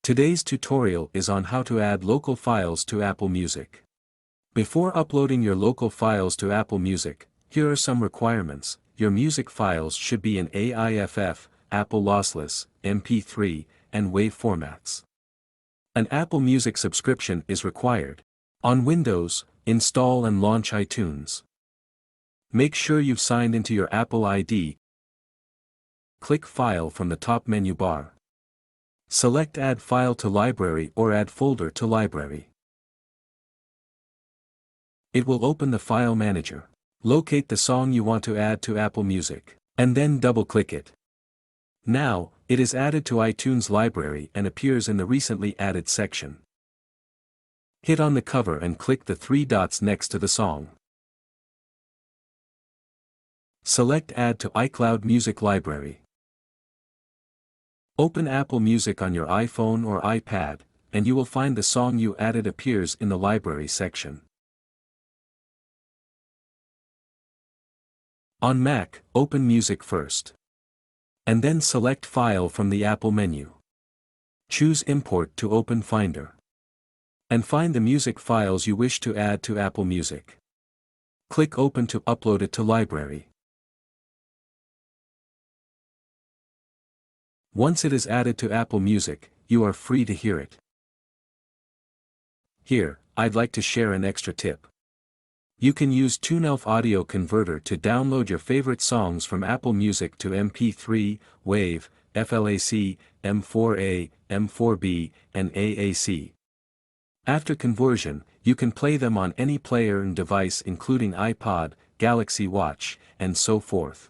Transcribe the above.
Today's tutorial is on how to add local files to Apple Music. Before uploading your local files to Apple Music, here are some requirements. Your music files should be in AIFF, Apple Lossless, MP3, and WAV formats. An Apple Music subscription is required. On Windows, install and launch iTunes. Make sure you've signed into your Apple ID. Click File from the top menu bar. Select Add File to Library or Add Folder to Library. It will open the File Manager. Locate the song you want to add to Apple Music, and then double-click it. Now, it is added to iTunes Library and appears in the Recently Added section. Hit on the cover and click the three dots next to the song. Select Add to iCloud Music Library. Open Apple Music on your iPhone or iPad, and you will find the song you added appears in the Library section. On Mac, open Music first. And then select File from the Apple menu. Choose Import to open Finder. And find the music files you wish to add to Apple Music. Click Open to upload it to Library. Once it is added to Apple Music, you are free to hear it. Here, I'd like to share an extra tip. You can use Tunelf Audio Converter to download your favorite songs from Apple Music to MP3, WAV, FLAC, M4A, M4B, and AAC. After conversion, you can play them on any player and device including iPod, Galaxy Watch, and so forth.